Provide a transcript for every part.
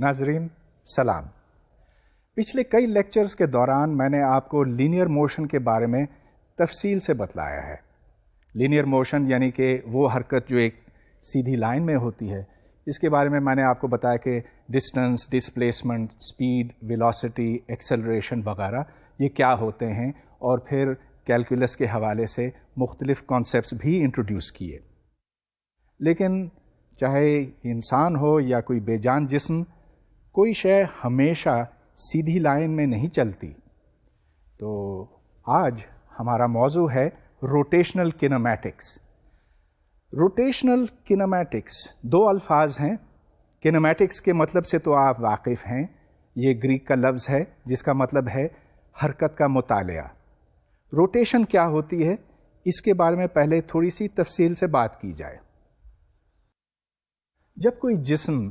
ناظرین سلام. پچھلے کئی لیکچرز کے دوران میں نے آپ کو لینئر موشن کے بارے میں تفصیل سے بتلایا ہے. لینئر موشن یعنی کہ وہ حرکت جو ایک سیدھی لائن میں ہوتی ہے. اس کے بارے میں نے آپ کو بتایا کہ distance, displacement, speed, velocity, acceleration وغیرہ یہ کیا ہوتے ہیں، اور پھر کیلکولس کے حوالے سے مختلف کانسیپٹس بھی انٹروڈیوس کیے. لیکن چاہے انسان ہو یا کوئی بے جان جسم، کوئی شے ہمیشہ سیدھی لائن میں نہیں چلتی. تو آج ہمارا موضوع ہے روٹیشنل کینیمیٹکس. روٹیشنل کینیمیٹکس دو الفاظ ہیں. کینیمیٹکس کے مطلب سے تو آپ واقف ہیں، یہ گریک کا لفظ ہے جس کا مطلب ہے حرکت کا مطالعہ. روٹیشن کیا ہوتی ہے اس کے بارے میں پہلے تھوڑی سی تفصیل سے بات کی جائے. جب کوئی جسم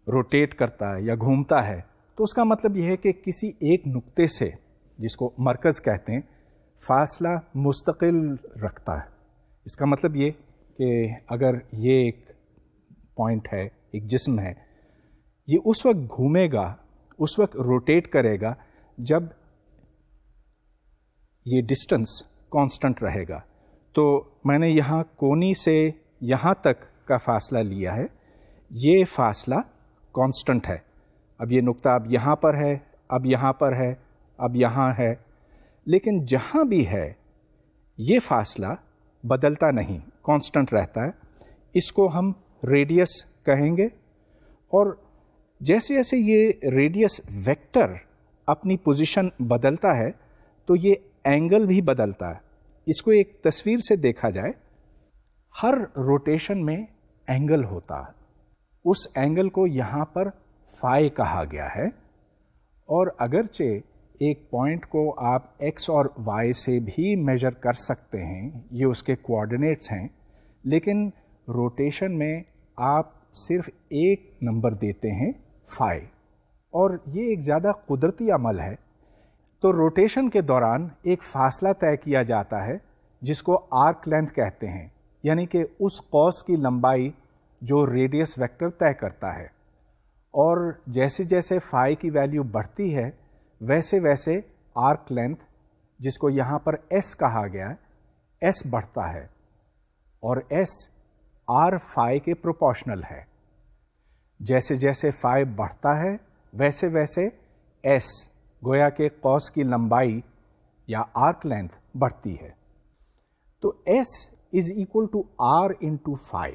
روٹیٹ کرتا ہے یا گھومتا ہے تو اس کا مطلب یہ ہے کہ کسی ایک نقطے سے، جس کو مرکز کہتے ہیں، فاصلہ مستقل رکھتا ہے. اس کا مطلب یہ کہ اگر یہ ایک پوائنٹ ہے، ایک جسم ہے، یہ اس وقت گھومے گا، اس وقت روٹیٹ کرے گا جب یہ ڈسٹنس کانسٹنٹ رہے گا. تو میں نے یہاں کونی سے یہاں تک کا فاصلہ لیا ہے، یہ فاصلہ کانسٹنٹ ہے. اب یہ نقطہ اب یہاں پر ہے، اب یہاں پر ہے، اب یہاں ہے، لیکن جہاں بھی ہے یہ فاصلہ بدلتا نہیں، کانسٹنٹ رہتا ہے. اس کو ہم ریڈیس کہیں گے. اور جیسے جیسے یہ ریڈیس ویکٹر اپنی پوزیشن بدلتا ہے تو یہ اینگل بھی بدلتا ہے. اس کو ایک تصویر سے دیکھا جائے، ہر روٹیشن میں اینگل ہوتا ہے. اس اینگل کو یہاں پر فائی کہا گیا ہے. اور اگرچہ ایک پوائنٹ کو آپ ایکس اور وائی سے بھی میجر کر سکتے ہیں، یہ اس کے کوآرڈینیٹس ہیں، لیکن روٹیشن میں آپ صرف ایک نمبر دیتے ہیں، فائی. اور یہ ایک زیادہ قدرتی عمل ہے. تو روٹیشن کے دوران ایک فاصلہ طے کیا جاتا ہے جس کو آرک لینتھ کہتے ہیں، یعنی کہ اس قوس کی لمبائی جو ریڈیس ویکٹر طے کرتا ہے. اور جیسے جیسے فائی کی ویلیو بڑھتی ہے ویسے ویسے آرک لینتھ، جس کو یہاں پر ایس کہا گیا ہے، ایس بڑھتا ہے. اور ایس آر فائی کے پروپورشنل ہے. جیسے جیسے فائی بڑھتا ہے ویسے ویسے ایس، گویا کہ قوس کی لمبائی یا آرک لینتھ بڑھتی ہے. تو S is equal to are into phi.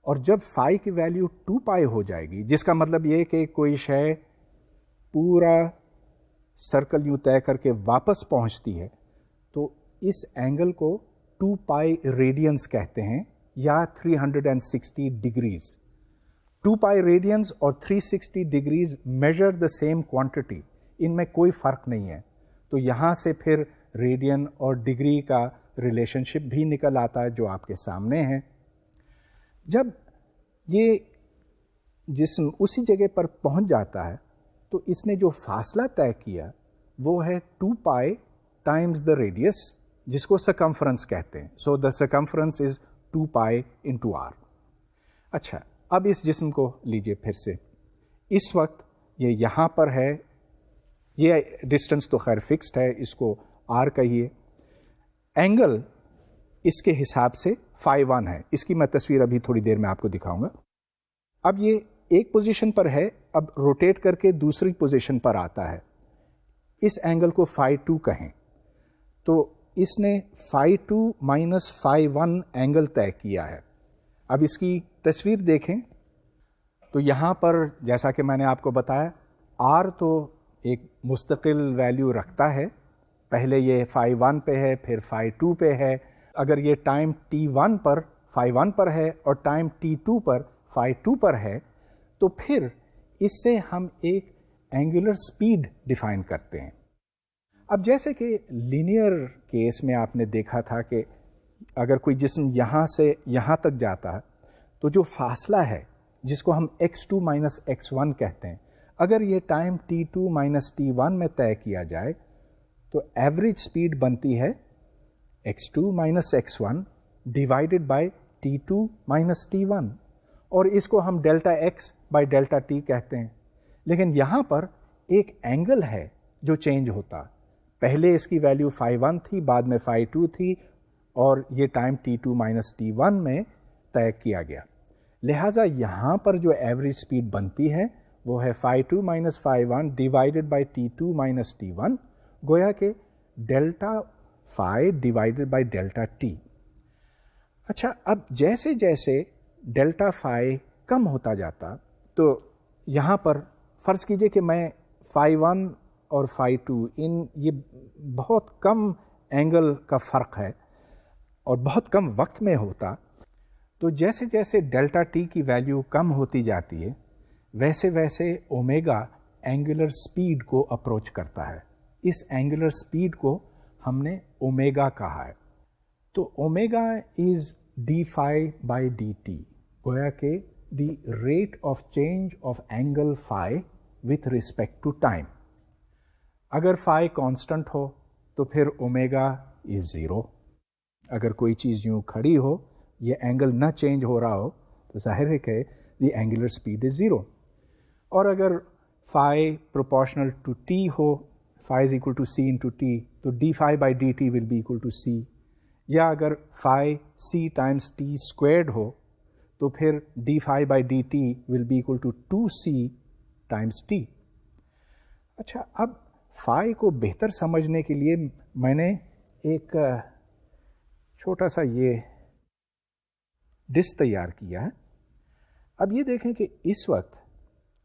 اور جب فائی کی ویلیو 2 پائی ہو جائے گی، جس کا مطلب یہ کہ کوئی شے پورا سرکل یوں طے کر کے واپس پہنچتی ہے، تو اس اینگل کو 2 پائی ریڈینس کہتے ہیں یا 360 ڈگریز. 2 پائی ریڈینس اور 360 degrees measure the same quantity, ان میں کوئی فرق نہیں ہے. تو یہاں سے پھر ریڈین اور ڈگری کا ریلیشن شپ بھی نکل آتا ہے جو آپ کے سامنے ہے. جب یہ جسم اسی جگہ پر پہنچ جاتا ہے تو اس نے جو فاصلہ طے کیا وہ ہے 2 پائی ٹائمز دا ریڈیس، جس کو سرکمفرنس کہتے ہیں. So the circumference is 2 pi into r. اچھا، اب اس جسم کو لیجئے پھر سے. اس وقت یہ یہاں پر ہے، یہ ڈسٹنس تو خیر فکسڈ ہے، اس کو آر کہیے. اینگل اس کے حساب سے فائی 1 ہے. اس کی میں تصویر ابھی تھوڑی دیر میں آپ کو دکھاؤں گا. اب یہ ایک پوزیشن پر ہے، اب روٹیٹ کر کے دوسری پوزیشن پر آتا ہے. اس اینگل کو فائی 2 کہیں. تو اس نے فائی 2 مائنس فائی 1 اینگل طے کیا ہے. اب اس کی تصویر دیکھیں تو یہاں پر جیسا کہ میں نے آپ کو بتایا، آر تو ایک مستقل ویلیو رکھتا ہے. پہلے یہ فائی 1 پہ ہے، پھر فائی 2 پہ ہے. اگر یہ ٹائم t1 پر فائی 1 پر ہے اور ٹائم t2 پر فائی 2 پر ہے تو پھر اس سے ہم ایک اینگولر سپیڈ ڈیفائن کرتے ہیں. اب جیسے کہ لینئر کیس میں آپ نے دیکھا تھا کہ اگر کوئی جسم یہاں سے یہاں تک جاتا ہے تو جو فاصلہ ہے جس کو ہم x2 مائنس x1 کہتے ہیں، اگر یہ ٹائم t2 مائنس t1 میں طے کیا جائے تو ایوریج سپیڈ بنتی ہے x2 minus x1 divided by t2 minus t1. اور اس کو ہم delta x by delta T کہتے ہیں. لیکن یہاں پر ایک اینگل ہے جو چینج ہوتا. پہلے اس کی ویلیو φ1 تھی, بعد میں φ2 تھی, اور یہ ٹائم t2 مائنس t1 میں طے کیا گیا. لہٰذا یہاں پر جو ایوریج اسپیڈ بنتی ہے وہ ہے φ2 minus φ1 divided by t2 minus t1, گویا کہ delta phi divided by delta T. اچھا, اب جیسے جیسے ڈیلٹا فائی کم ہوتا جاتا تو یہاں پر فرض کیجئے کہ میں φ1 اور φ2 یہ بہت کم اینگل کا فرق ہے اور بہت کم وقت میں ہوتا, تو جیسے جیسے ڈیلٹا ٹی کی ویلیو کم ہوتی جاتی ہے ویسے ویسے اومیگا اینگولر اسپیڈ کو اپروچ کرتا ہے. اس اینگولر اسپیڈ کو ہم نے اومیگا کہا ہے. تو omega is D phi by D T, گویا کہ the rate of change of angle phi with respect to time. اگر فائی کانسٹنٹ ہو تو پھر اومیگا از زیرو. اگر کوئی چیز یوں کھڑی ہو, یہ اینگل نہ چینج ہو رہا ہو, تو ظاہر ہے کہ the angular speed is zero. اور اگر فائی پروپورشنل ٹو ٹی ہو, phi is equal to c into t, تو d phi by D t will be equal to c. یا اگر phi c times t squared ہو تو پھر d phi by D t will be equal to 2c times t. اچھا, اب five کو بہتر سمجھنے کے لیے میں نے ایک چھوٹا سا یہ ڈسک تیار کیا ہے. اب یہ دیکھیں کہ اس وقت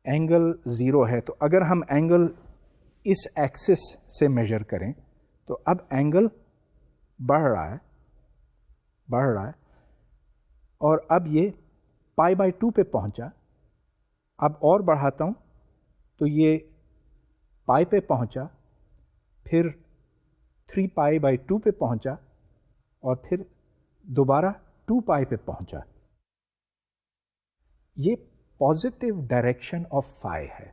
اینگل زیرو ہے, تو اگر ہم اینگل اس ایکسس سے میجر کریں تو اب اینگل بڑھ رہا ہے, اور اب یہ پائی بائی 2 پہ پہنچا. اب اور بڑھاتا ہوں تو یہ پائی پہ پہنچا, پھر 3 پائی بائی 2 پہ پہنچا, اور پھر دوبارہ 2 پائی پہ پہنچا. یہ پازیٹیو ڈائریکشن آف فائی ہے,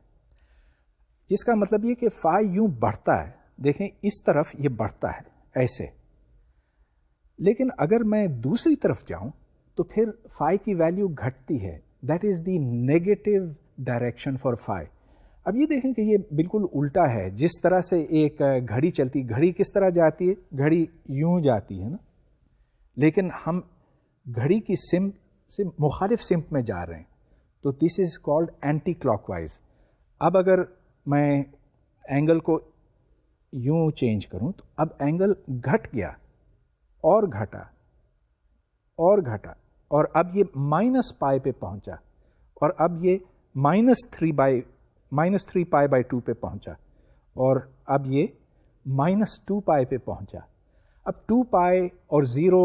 جس کا مطلب یہ کہ فائی یوں بڑھتا ہے. دیکھیں اس طرف یہ بڑھتا ہے ایسے, لیکن اگر میں دوسری طرف جاؤں تو پھر فائی کی ویلیو گھٹتی ہے. That is the negative direction for phi. اب یہ دیکھیں کہ یہ بالکل الٹا ہے. جس طرح سے ایک گھڑی چلتی, گھڑی کس طرح جاتی ہے, گھڑی یوں جاتی ہے نا, لیکن ہم گھڑی کی سمت سے مخالف سمت میں جا رہے ہیں, تو this is called anticlockwise. اب اگر میں اینگل کو یوں چینج کروں تو اب اینگل گھٹ گیا, اور گھٹا, اور گھٹا, اور اب یہ مائنس پائی پہ پہنچا, اور اب یہ -3 پائی بائی 2 پہ پہنچا, اور اب یہ -2 پائی پہ پہنچا. اب 2 پائی اور 0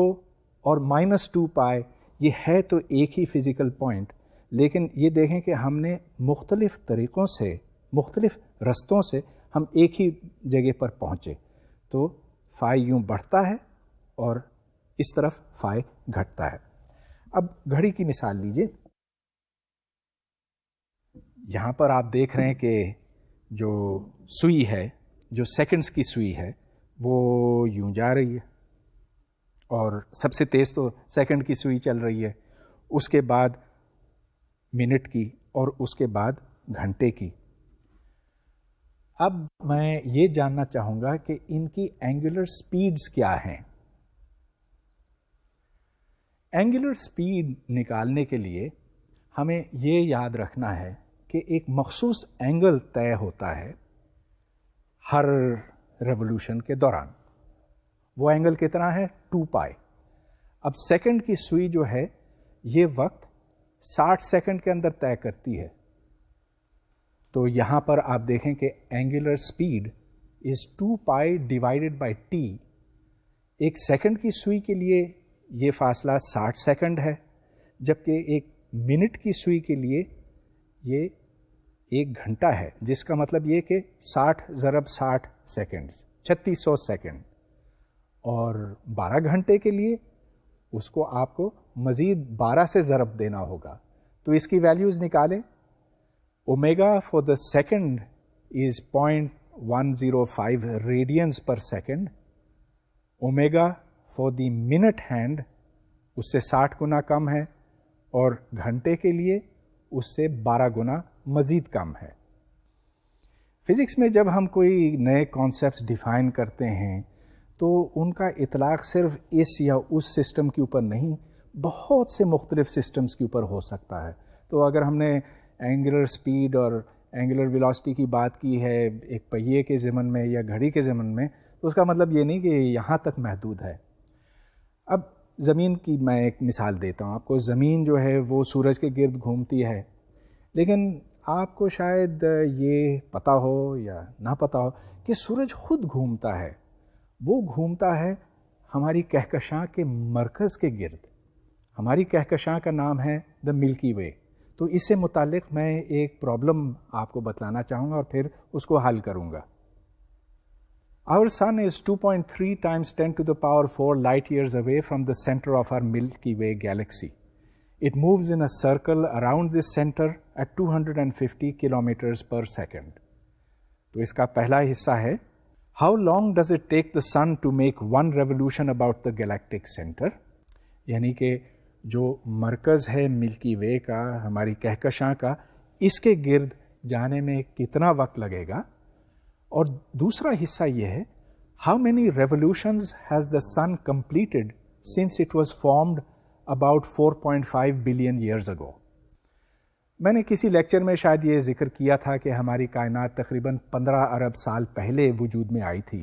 اور -2 پائی یہ ہے تو ایک ہی فزیکل پوائنٹ, لیکن یہ دیکھیں کہ ہم نے مختلف طریقوں سے, مختلف رستوں سے ہم ایک ہی جگہ پر پہنچے. تو فائی یوں بڑھتا ہے اور اس طرف فائی گھٹتا ہے. اب گھڑی کی مثال لیجئے. یہاں پر آپ دیکھ رہے ہیں کہ جو سوئی ہے, جو سیکنڈز کی سوئی ہے, وہ یوں جا رہی ہے, اور سب سے تیز تو سیکنڈ کی سوئی چل رہی ہے, اس کے بعد منٹ کی, اور اس کے بعد گھنٹے کی. اب میں یہ جاننا چاہوں گا کہ ان کی اینگولر سپیڈز کیا ہیں. اینگولر سپیڈ نکالنے کے لیے ہمیں یہ یاد رکھنا ہے کہ ایک مخصوص اینگل طے ہوتا ہے ہر ریولوشن کے دوران. وہ اینگل کتنا ہے؟ 2 پائی. اب سیکنڈ کی سوئی جو ہے یہ وقت 60 سیکنڈ کے اندر طے کرتی ہے. تو یہاں پر آپ دیکھیں کہ Angular speed is 2 pi divided by T. ایک سیکنڈ کی سوئی کے لیے یہ فاصلہ 60 سیکنڈ ہے, جبکہ ایک منٹ کی سوئی کے لیے یہ 1 گھنٹہ ہے, جس کا مطلب یہ کہ 60 ضرب 60 سیکنڈ 3600 سیکنڈ. اور 12 گھنٹے کے لیے اس کو آپ کو مزید 12 سے ضرب دینا ہوگا. تو اس کی ویلیوز نکالیں. Omega for the second is 0.105 radians per second. Omega for the minute hand اس سے 60 گنا کم ہے, اور گھنٹے کے لیے اس سے 12 گنا مزید کم ہے. فزکس میں جب ہم کوئی نئے کانسیپٹس ڈیفائن کرتے ہیں تو ان کا اطلاق صرف اس یا اس سسٹم کے اوپر نہیں، بہت سے مختلف سسٹمز کے اوپر ہو سکتا ہے. تو اگر ہم نے اینگولر سپیڈ اور اینگولر ویلاسٹی کی بات کی ہے ایک پہیے کے ضمن میں یا گھڑی کے ضمن میں، تو اس کا مطلب یہ نہیں کہ یہاں تک محدود ہے. اب زمین کی میں ایک مثال دیتا ہوں آپ کو. زمین جو ہے وہ سورج کے گرد گھومتی ہے، لیکن آپ کو شاید یہ پتہ ہو یا نہ پتہ ہو کہ سورج خود گھومتا ہے. وہ گھومتا ہے ہماری کہکشاں کے مرکز کے گرد. ہماری کہکشاں کا نام ہے دا ملکی وے. تو اس سے متعلق میں ایک پرابلم آپ کو بتلانا چاہوں گا اور پھر اس کو حل کروں گا. Our sun is 2.3 times 10 to the power 4 light years away from the center of our Milky Way galaxy. It moves in a circle around this center at 250 kilometers per second. تو اس کا پہلا حصہ ہے How long does it take the sun to make one revolution about the galactic center؟ یعنی کہ جو مرکز ہے ملکی وے کا، ہماری کہکشاں کا، اس کے گرد جانے میں کتنا وقت لگے گا. اور دوسرا حصہ یہ ہے How many revolutions has the sun completed since it was formed about 4.5 billion years ago؟ میں نے کسی لیکچر میں شاید یہ ذکر کیا تھا کہ ہماری کائنات تقریباً 15 ارب سال پہلے وجود میں آئی تھی.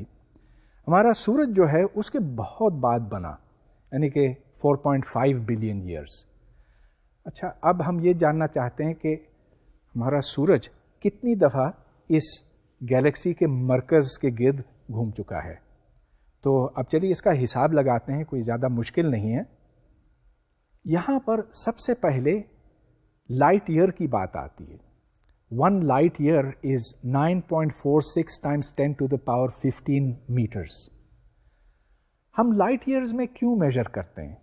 ہمارا سورج جو ہے اس کے بہت بعد بنا، یعنی کہ 4.5 بلین ایئرس. اچھا، اب ہم یہ جاننا چاہتے ہیں کہ ہمارا سورج کتنی دفعہ اس گیلیکسی کے مرکز کے گرد گھوم چکا ہے. تو اب چلیے اس کا حساب لگاتے ہیں، کوئی زیادہ مشکل نہیں ہے. یہاں پر سب سے پہلے لائٹ ایئر کی بات آتی ہے. 1 light year is 9.46 times 10 to the power 15 meters. ہم لائٹ ایئرز میں کیوں میجر کرتے ہیں؟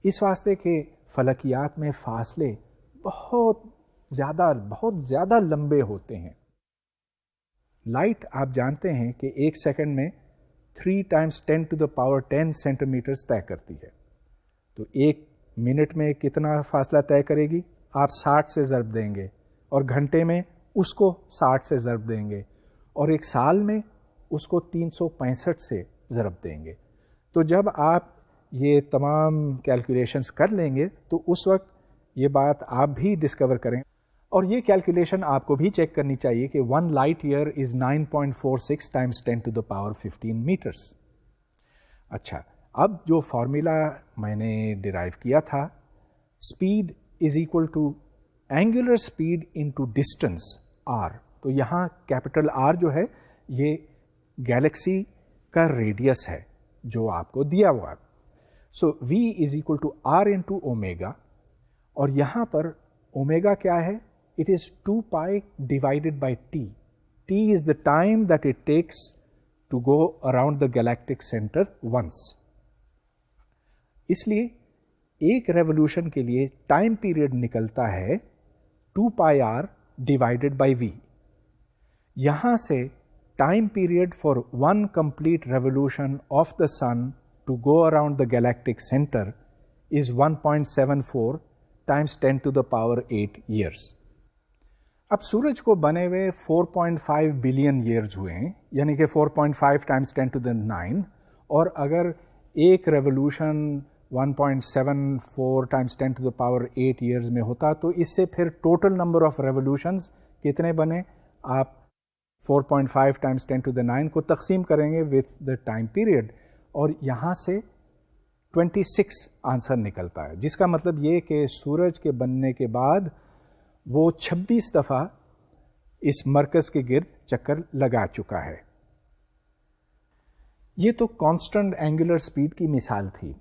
اس واسطے کہ فلکیات میں فاصلے بہت زیادہ لمبے ہوتے ہیں. لائٹ آپ جانتے ہیں کہ ایک سیکنڈ میں 3 times 10 to the power 10 centimetres طے کرتی ہے. تو ایک منٹ میں کتنا فاصلہ طے کرے گی؟ آپ 60 سے ضرب دیں گے، اور گھنٹے میں اس کو 60 سے ضرب دیں گے، اور ایک سال میں اس کو 365 سے ضرب دیں گے. تو جب آپ یہ تمام کیلکولیشنز کر لیں گے تو اس وقت یہ بات آپ بھی ڈسکور کریں. اور یہ کیلکولیشن آپ کو بھی چیک کرنی چاہیے کہ 1 light year is 9.46 times 10 to the power 15 meters. اچھا، اب جو فارمولا میں نے ڈیرائیو کیا تھا، speed is equal to angular speed into distance R. تو یہاں کیپٹل آر جو ہے یہ گیلیکسی کا ریڈیس ہے جو آپ کو دیا ہوا ہے. So v is equal to are into omega, اور یہاں پر اومیگا کیا ہے؟ It is 2 pi divided by t. t is the time that it takes to go around the galactic center once. اس لیے ایک ریولوشن کے لیے ٹائم پیریڈ نکلتا ہے 2 pi r divided by v. یہاں سے time period for 1 complete revolution of the sun to go around the galactic center is 1.74 times 10 to the power 8 years. اب سورج کو بنے ہوئے 4.5 بلین ایئرز ہوئے ہیں، یعنی کہ 4.5 times 10 to the 9. اور اگر ایک revolution 1.74 times 10 to the power 8 years میں ہوتا تو اس سے پھر ٹوٹل نمبر آف ریولوشنز کتنے بنے؟ آپ 4.5 times 10 to the 9 کو تقسیم کریں گے with the time period، اور یہاں سے 26 آنسر نکلتا ہے، جس کا مطلب یہ کہ سورج کے بننے کے بعد وہ 26 دفعہ اس مرکز کے گرد چکر لگا چکا ہے. یہ تو کانسٹنٹ اینگولر سپیڈ کی مثال تھی.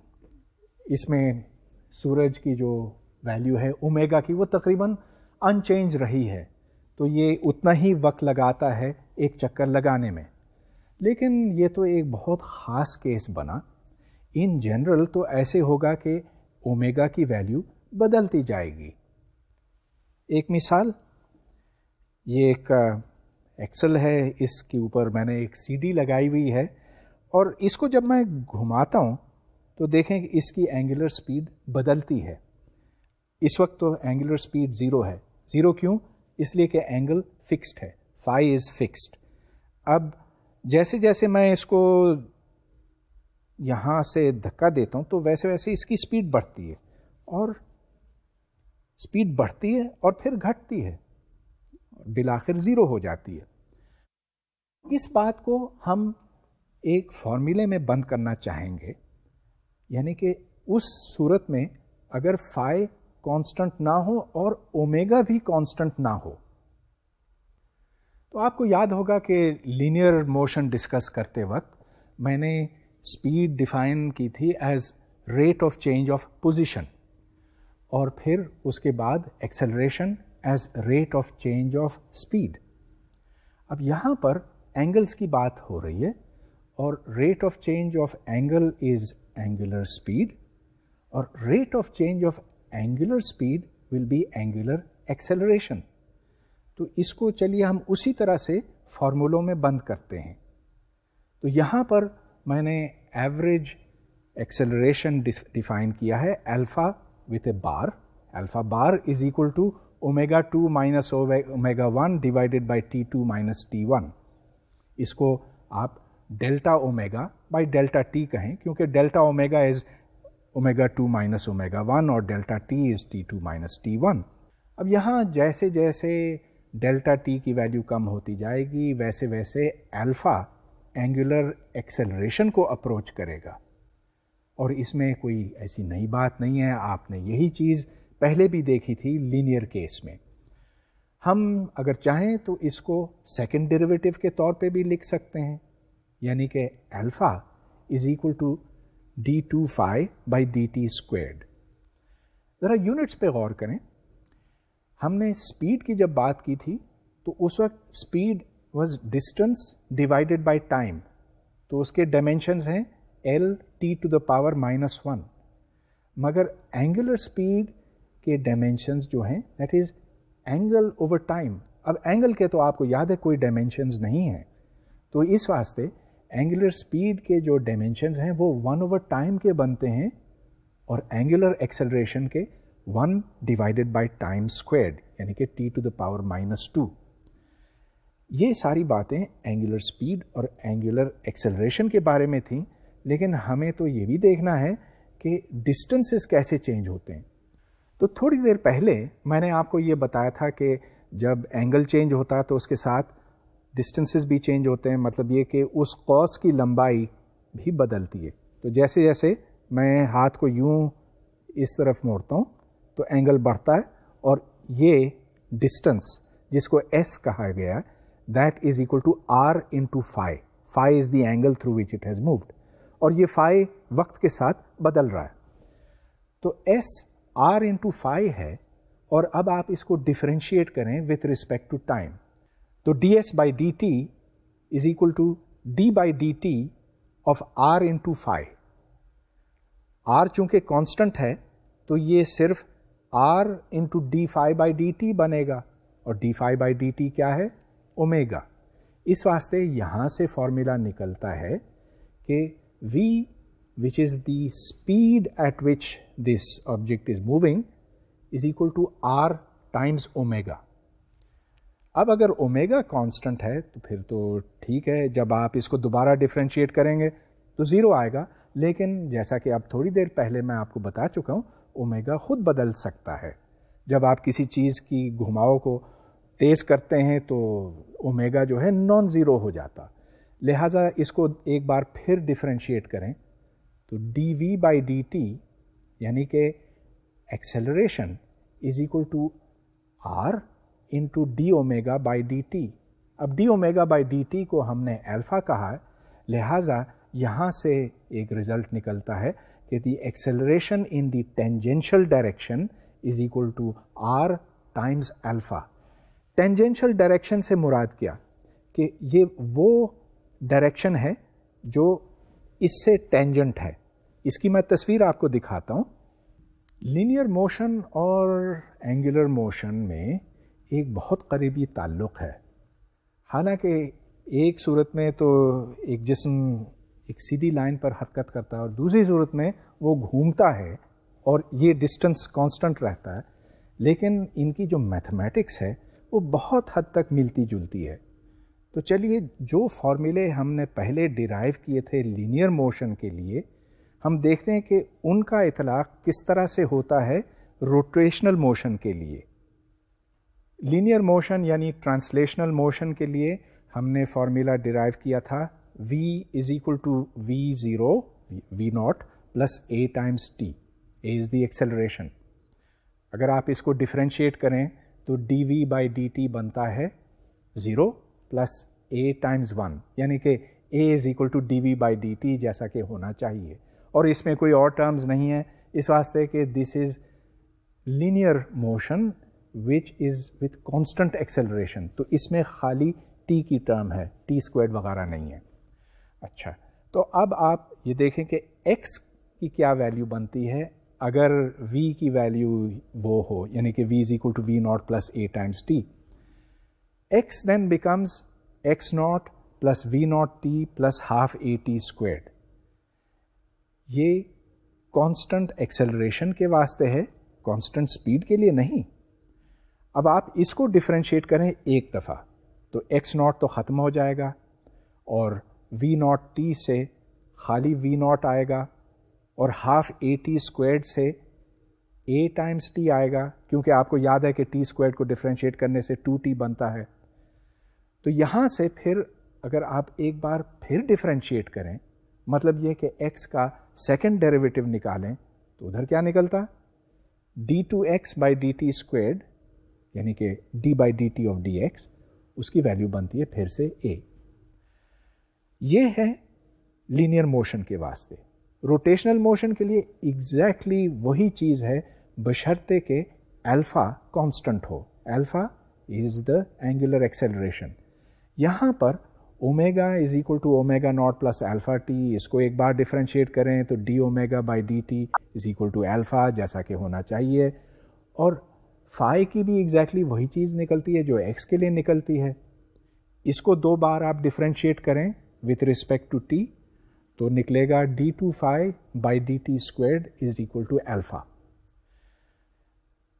اس میں سورج کی جو ویلیو ہے اومیگا کی وہ تقریباً ان چینج رہی ہے، تو یہ اتنا ہی وقت لگاتا ہے ایک چکر لگانے میں. لیکن یہ تو ایک بہت خاص کیس بنا. ان جنرل تو ایسے ہوگا کہ اومیگا کی ویلیو بدلتی جائے گی. ایک مثال، یہ ایک ایکسل ہے، اس کے اوپر میں نے ایک سی ڈی لگائی ہوئی ہے، اور اس کو جب میں گھماتا ہوں تو دیکھیں کہ اس کی اینگولر سپیڈ بدلتی ہے. اس وقت تو اینگولر سپیڈ 0 ہے. 0 کیوں؟ اس لیے کہ اینگل فکسڈ ہے، فائی از فکسڈ. اب جیسے جیسے میں اس کو یہاں سے دھکا دیتا ہوں تو ویسے ویسے اس کی اسپیڈ بڑھتی ہے، اور اسپیڈ بڑھتی ہے اور پھر گھٹتی ہے، بالآخر زیرو ہو جاتی ہے. اس بات کو ہم ایک فارمولے میں بند کرنا چاہیں گے، یعنی کہ اس صورت میں اگر فائی کانسٹنٹ نہ ہو اور اومیگا بھی کانسٹنٹ نہ ہو. تو آپ کو یاد ہوگا کہ لینئر موشن ڈسکس کرتے وقت میں نے اسپیڈ ڈیفائن کی تھی as rate of change of position, اور پھر اس کے بعد acceleration as rate of change of speed. اب یہاں پر اینگلس کی بات ہو رہی ہے، اور rate of change of angle is angular speed, اور rate of change of angular speed will be angular acceleration. تو اس کو چلیے ہم اسی طرح سے فارمولوں میں بند کرتے ہیں. تو یہاں پر میں نے ایوریج ایکسلریشن ڈیفائن کیا ہے alpha with A bar. Alpha bar is equal to omega 2 minus omega 1 divided by T2 minus T1. اس کو آپ delta omega by delta T کہیں، کیونکہ delta omega is omega 2 minus omega 1 اور delta t از T2 minus T1. اب یہاں جیسے جیسے ڈیلٹا ٹی کی ویلیو کم ہوتی جائے گی ویسے ویسے الفا اینگولر ایکسلریشن کو اپروچ کرے گا، اور اس میں کوئی ایسی نئی بات نہیں ہے. آپ نے یہی چیز پہلے بھی دیکھی تھی لینئر کیس میں. ہم اگر چاہیں تو اس کو سیکنڈ ڈیریویٹو کے طور پہ بھی لکھ سکتے ہیں، یعنی کہ alpha is equal to d2 phi by dt squared. ذرا یونٹس پہ غور کریں. ہم نے اسپیڈ کی جب بات کی تھی تو اس وقت speed was distance divided by time, تو اس کے ڈائمینشنز ہیں L(t⁻⁻1). مگر اینگولر اسپیڈ کے ڈائمینشنز جو ہیں that is angle over time. اب اینگل کے تو آپ کو یاد ہے کوئی ڈائمینشنز نہیں ہیں، تو اس واسطے اینگولر اسپیڈ کے جو ڈائمینشنز ہیں وہ 1/time کے بنتے ہیں، اور اینگولر ایکسلریشن کے 1 ڈیوائڈیڈ بائی ٹائم اسکوائرڈ، یعنی کہ T⁻². یہ ساری باتیں اینگولر اسپیڈ اور اینگولر ایکسلریشن کے بارے میں تھیں، لیکن ہمیں تو یہ بھی دیکھنا ہے کہ ڈسٹینسز کیسے چینج ہوتے ہیں. تو تھوڑی دیر پہلے میں نے آپ کو یہ بتایا تھا کہ جب اینگل چینج ہوتا ہے تو اس کے ساتھ ڈسٹینسز بھی چینج ہوتے ہیں، مطلب یہ کہ اس قوس کی لمبائی بھی بدلتی ہے. تو جیسے جیسے میں ہاتھ کو یوں اس طرف موڑتا ہوں تو اینگل بڑھتا ہے، اور یہ ڈسٹینس جس کو S کہا گیا that is equal to R into phi. phi is the angle through which it has moved, اور یہ phi وقت کے ساتھ بدل رہا ہے. تو S R انٹو phi ہے، اور اب آپ اس کو ڈفرینشیٹ کریں وتھ رسپیکٹ ٹو ٹائم. تو ds by D T is equal to d by D T of R into phi. R چونکہ کانسٹنٹ ہے تو یہ صرف R into D phi by D T بنے گا، اور D phi by D T کیا ہے؟ اومیگا. اس واسطے یہاں سے فارمولا نکلتا ہے کہ V which is the speed at which this object is moving is equal to R times omega. اب اگر اومیگا کانسٹنٹ ہے تو پھر تو ٹھیک ہے، جب آپ اس کو دوبارہ ڈفرینشیٹ کریں گے تو زیرو آئے گا. لیکن جیسا کہ اب تھوڑی دیر پہلے میں آپ کو بتا چکا ہوں، اومیگا خود بدل سکتا ہے. جب آپ کسی چیز کی گھماؤ کو تیز کرتے ہیں تو اومیگا جو ہے نان زیرو ہو جاتا. لہٰذا اس کو ایک بار پھر ڈفرینشیٹ کریں تو d v by D t یعنی کہ acceleration is equal to are into d omega by D t. اب d omega by D t کو ہم نے الفا کہا ہے، لہٰذا یہاں سے ایک رزلٹ نکلتا ہے کہ the acceleration in the tangential direction is equal to are times alpha. Tangential direction سے مراد کیا؟ کہ یہ وہ ڈائریکشن ہے جو اس سے ٹینجنٹ ہے. اس کی میں تصویر آپ کو دکھاتا ہوں. لینئر موشن اور اینگولر موشن میں ایک بہت قریبی تعلق ہے. حالانکہ ایک صورت میں تو ایک جسم ایک سیدھی لائن پر حرکت کرتا ہے اور دوسری صورت میں وہ گھومتا ہے اور یہ ڈسٹنس کانسٹنٹ رہتا ہے، لیکن ان کی جو میتھمیٹکس ہے وہ بہت حد تک ملتی جلتی ہے. تو چلیے جو فارمولے ہم نے پہلے ڈیرائیو کیے تھے لینئر موشن کے لیے، ہم دیکھتے ہیں کہ ان کا اطلاق کس طرح سے ہوتا ہے روٹیشنل موشن کے لیے. لینئر موشن یعنی ٹرانسلیشنل موشن کے لیے ہم نے فارمولا ڈیرائیو کیا تھا v is equal to v0 v0 plus a times t. a is the acceleration. اگر آپ اس کو ڈفرینشیٹ کریں تو dv بائی dt بنتا ہے 0 پلس a ٹائمز 1، یعنی کہ a is equal to dv by dt جیسا کہ ہونا چاہیے. اور اس میں کوئی اور ٹرمز نہیں ہے اس واسطے کہ this is linear motion which is with constant acceleration, تو اس میں خالی ٹی کی ٹرم ہے، ٹی اسکوائرڈ وغیرہ نہیں ہے. اچھا، تو اب آپ یہ دیکھیں کہ ایکس کی کیا ویلیو بنتی ہے اگر وی کی ویلیو وہ ہو، یعنی کہ v is equal to v not plus a times t. X then becomes x not plus v not t plus half a t squared. یہ کانسٹنٹ ایکسلریشن کے واسطے ہے، کانسٹنٹ اسپیڈ کے لیے نہیں. اب آپ اس کو ڈفرینشیٹ کریں ایک دفعہ تو ایکس ناٹ تو ختم ہو جائے گا اور وی ناٹ ٹی سے خالی وی ناٹ آئے گا اور ہاف اے ٹی اسکوائرڈ سے اے ٹائمس ٹی آئے گا، کیونکہ آپ کو یاد ہے کہ ٹی اسکوائرڈ کو ڈفرینشیٹ کرنے سے 2t بنتا ہے. تو یہاں سے پھر اگر آپ ایک بار پھر ڈفرینشیٹ کریں، مطلب یہ کہ ایکس کا سیکنڈ ڈیریویٹو نکالیں تو ادھر کیا نکلتا d2x by D t squared, یعنی کہ d by D T of d x, اس کی ویلیو بنتی ہے پھر سے a. یہ ہے لینئر موشن کے واسطے. روٹیشنل موشن کے لیے ایگزیکٹلی وہی چیز ہے بشرطے کہ الفا کانسٹنٹ ہو. Alpha is the angular acceleration. یہاں پر omega is equal to omega not plus alpha t, اس کو ایک بار ڈفرینشیٹ کریں تو d omega by D T is equal to alpha جیسا کہ ہونا چاہیے. اور فائی کی بھی ایگزیکٹلی وہی چیز نکلتی ہے جو ایکس کے لیے نکلتی ہے. اس کو دو بار آپ ڈفرینشیٹ کریں وتھ رسپیکٹ ٹو ٹی تو نکلے گا d two phi by D t squared is equal to alpha.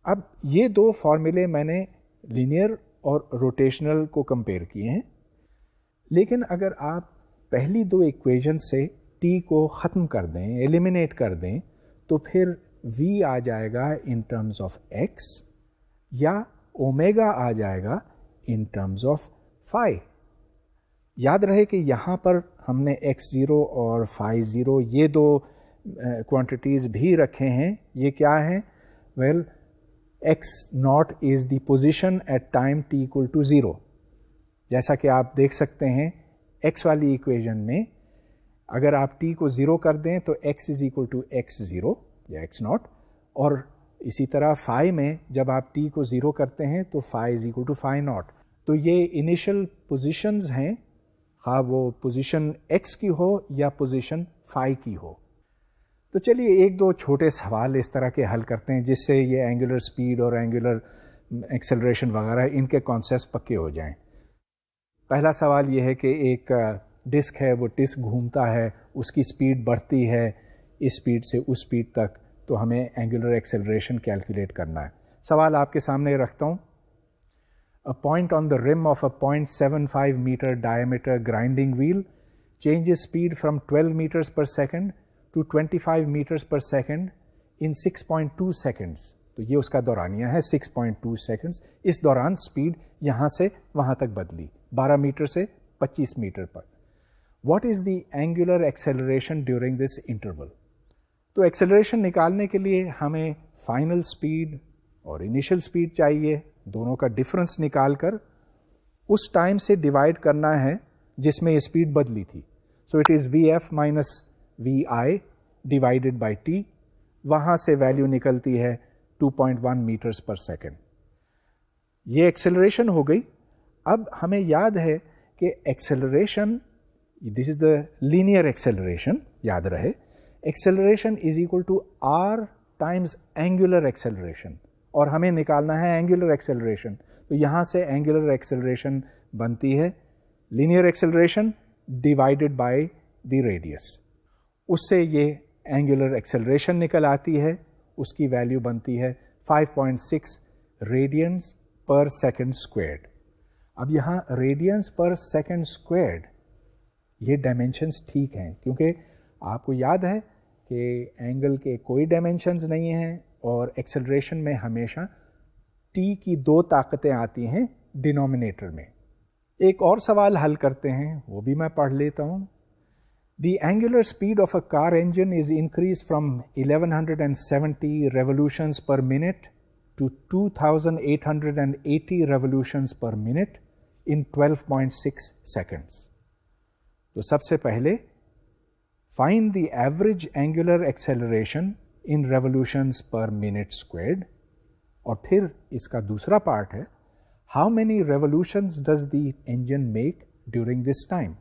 اب یہ دو فارمولے میں نے لینئر اور روٹیشنل کو کمپیئر کیے ہیں، لیکن اگر آپ پہلی دو ایکویژن سے ٹی کو ختم کر دیں، ایلیمینیٹ کر دیں، تو پھر وی آ جائے گا ان ٹرمز آف ایکس یا اومیگا آ جائے گا ان ٹرمز آف فائی. یاد رہے کہ یہاں پر ہم نے x0 اور phi0 یہ دو کوانٹیٹیز بھی رکھے ہیں. یہ کیا ہیں؟ Well X naught is the position at time t equal to 0. جیسا کہ آپ دیکھ سکتے ہیں x والی ایکویژن میں اگر آپ t کو 0 کر دیں تو x is equal to x0 یا x ناٹ، اور اسی طرح phi میں جب آپ t کو 0 کرتے ہیں تو phi is equal to phi not. تو یہ انیشل پوزیشنز ہیں، خواہ وہ پوزیشن x کی ہو یا پوزیشن phi کی ہو. تو چلیے ایک دو چھوٹے سوال اس طرح کے حل کرتے ہیں جس سے یہ اینگولر سپیڈ اور اینگولر ایکسلریشن وغیرہ ان کے کانسیپٹس پکے ہو جائیں. پہلا سوال یہ ہے کہ ایک ڈسک ہے، وہ ڈسک گھومتا ہے، اس کی سپیڈ بڑھتی ہے اس سپیڈ سے اس سپیڈ تک، تو ہمیں اینگولر ایکسلریشن کیلکولیٹ کرنا ہے. سوال آپ کے سامنے رکھتا ہوں. A point on the rim of a 0.75 meter diameter grinding wheel changes speed from 12 meters per second to 25 meters per second in 6.2 seconds. تو یہ اس کا دورانیہ ہے 6.2 seconds. اس دوران سپیڈ یہاں سے وہاں تک بدلی 12 میٹر سے 25 میٹر پر. What is the angular acceleration during this interval? تو ایکسلریشن نکالنے کے لیے ہمیں فائنل سپیڈ اور انیشل سپیڈ چاہیے، دونوں کا ڈفرنس نکال کر اس ٹائم سے ڈیوائڈ کرنا ہے جس میں اسپیڈ بدلی تھی. So it is V F minus V I divided by T. وہاں سے ویلیو نکلتی ہے 2.1 میٹرز پر سیکنڈ. یہ ایکسلریشن ہو گئی. اب ہمیں یاد ہے کہ acceleration, this is the linear acceleration, یاد رہے acceleration is equal to are times angular acceleration, اور ہمیں نکالنا ہے اینگولر ایکسلریشن. تو یہاں سے اینگولر ایکسلریشن بنتی ہے linear acceleration divided by the radius. اس سے یہ اینگولر ایکسلریشن نکل آتی ہے، اس کی ویلیو بنتی ہے 5.6 ریڈینس پر سیکنڈ اسکوائرڈ. اب یہاں ریڈینس پر سیکنڈ اسکوائرڈ یہ ڈائمینشنس ٹھیک ہیں، کیونکہ آپ کو یاد ہے کہ اینگل کے کوئی ڈائمینشنز نہیں ہیں اور ایکسلریشن میں ہمیشہ ٹی کی 2 طاقتیں آتی ہیں ڈینومینیٹر میں. ایک اور سوال حل کرتے ہیں، وہ بھی میں پڑھ لیتا ہوں. The angular speed of a car engine is increase from 1170 revolutions per minute to 2880 revolutions per minute in 12.6 seconds. تو سب سے پہلے find the average angular acceleration in revolutions per minute squared, اور پھر اس کا دوسرا پارٹ ہے how many revolutions does the engine make during this time.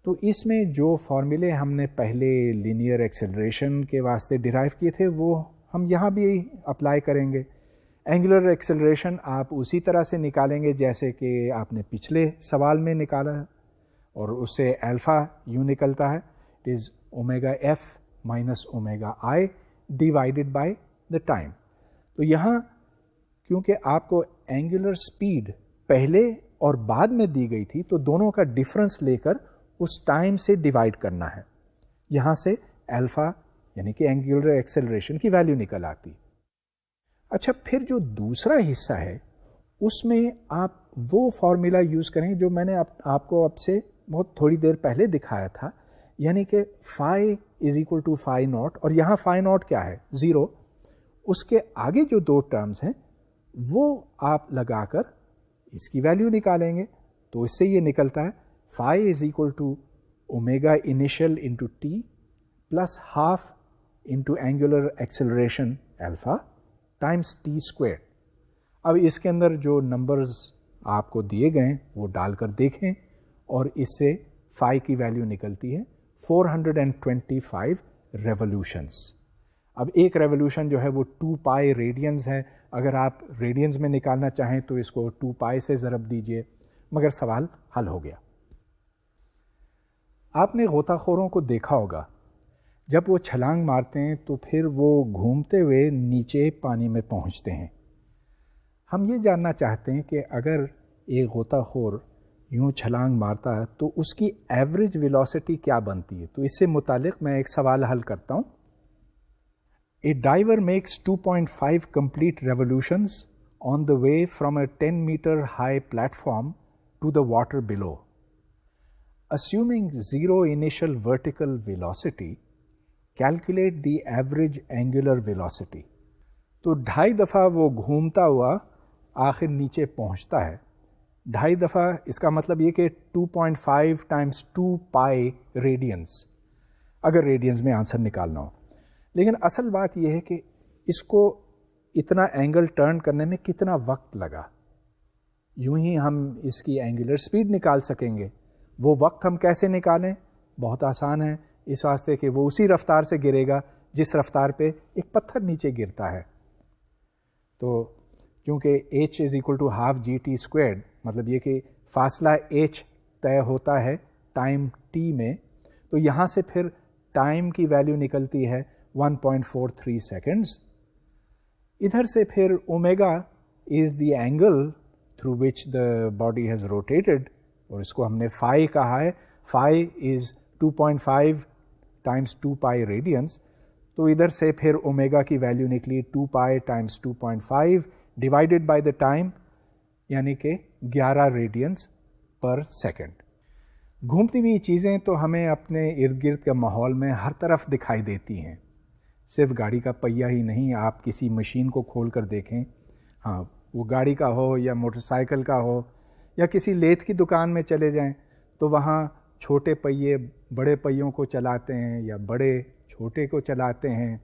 تو اس میں جو فارمولے ہم نے پہلے لینئر ایکسیلریشن کے واسطے ڈیرائیو کیے تھے وہ ہم یہاں بھی اپلائی کریں گے. اینگولر ایکسیلریشن آپ اسی طرح سے نکالیں گے جیسے کہ آپ نے پچھلے سوال میں نکالا ہے، اور اس سے الفا یوں نکلتا ہے، it is omega F minus omega I divided by the time. تو یہاں کیونکہ آپ کو اینگولر اسپیڈ پہلے اور بعد میں دی گئی تھی تو دونوں کا ڈفرنس لے کر اس ٹائم سے ڈیوائڈ کرنا ہے. یہاں سے الفا یعنی کہ اینگولر ایکسیلریشن کی ویلیو نکل آتی. اچھا، پھر جو دوسرا حصہ ہے اس میں آپ وہ فارمولا یوز کریں جو میں نے آپ کو اب سے بہت تھوڑی دیر پہلے دکھایا تھا، یعنی کہ phi is equal to phi naught, اور یہاں فائی ناٹ کیا ہے؟ 0. اس کے آگے جو 2 ٹرمز ہیں وہ آپ لگا کر اس کی ویلیو نکالیں گے. تو اس سے یہ نکلتا ہے phi is equal to omega initial into T plus half into angular acceleration alpha times T square. اب اس کے اندر جو نمبرز آپ کو دیے گئے ہیں وہ ڈال کر دیکھیں، اور اس سے فائی کی ویلیو نکلتی ہے 425 ریولیوشنز. اب ایک ریولیوشن جو ہے وہ 2 پائی ریڈینز ہے. اگر آپ ریڈینز میں نکالنا چاہیں تو اس کو 2 پائی سے ضرب دیجئے، مگر سوال حل ہو گیا. آپ نے غوطہ خوروں کو دیکھا ہوگا جب وہ چھلانگ مارتے ہیں تو پھر وہ گھومتے ہوئے نیچے پانی میں پہنچتے ہیں. ہم یہ جاننا چاہتے ہیں کہ اگر ایک غوطہ خور یوں چھلانگ مارتا ہے تو اس کی ایوریج ویلوسٹی کیا بنتی ہے. تو اس سے متعلق میں ایک سوال حل کرتا ہوں. اے driver Max 2.5 complete revolutions on the way from a 10-meter high platform to the water below. Assuming 0 initial vertical velocity, calculate the average angular velocity. تو 2.5 دفعہ وہ گھومتا ہوا آخر نیچے پہنچتا ہے. 2.5 دفعہ اس کا مطلب یہ کہ 2.5 ٹائمس 2 پائی ریڈینس، اگر ریڈینس میں آنسر نکالنا ہو. لیکن اصل بات یہ ہے کہ اس کو اتنا اینگل ٹرن کرنے میں کتنا وقت لگا. یوں ہی ہم اس کی اینگولر اسپیڈ نکال سکیں گے. وہ وقت ہم کیسے نکالیں؟ بہت آسان ہے، اس واسطے کہ وہ اسی رفتار سے گرے گا جس رفتار پہ ایک پتھر نیچے گرتا ہے. تو چونکہ h is equal to half G T squared, مطلب یہ کہ فاصلہ h طے ہوتا ہے ٹائم t میں، تو یہاں سے پھر ٹائم کی ویلیو نکلتی ہے 1.43 seconds. ادھر سے پھر omega is the angle through which the body has rotated, اور اس کو ہم نے فائی کہا ہے. Phi is 2.5 times 2 pi radians. تو ادھر سے پھر اومیگا کی ویلیو نکلی 2 pi times 2.5 divided by the time, یعنی کہ 11 ریڈینس پر سیکنڈ. گھومتی ہوئی چیزیں تو ہمیں اپنے ارد گرد کے ماحول میں ہر طرف دکھائی دیتی ہیں. صرف گاڑی کا پہیہ ہی نہیں، آپ کسی مشین کو کھول کر دیکھیں، ہاں وہ گاڑی کا ہو یا موٹر سائیکل کا ہو یا کسی لیتھ کی دکان میں چلے جائیں تو وہاں چھوٹے پہیے بڑے پہیوں کو چلاتے ہیں یا بڑے چھوٹے کو چلاتے ہیں.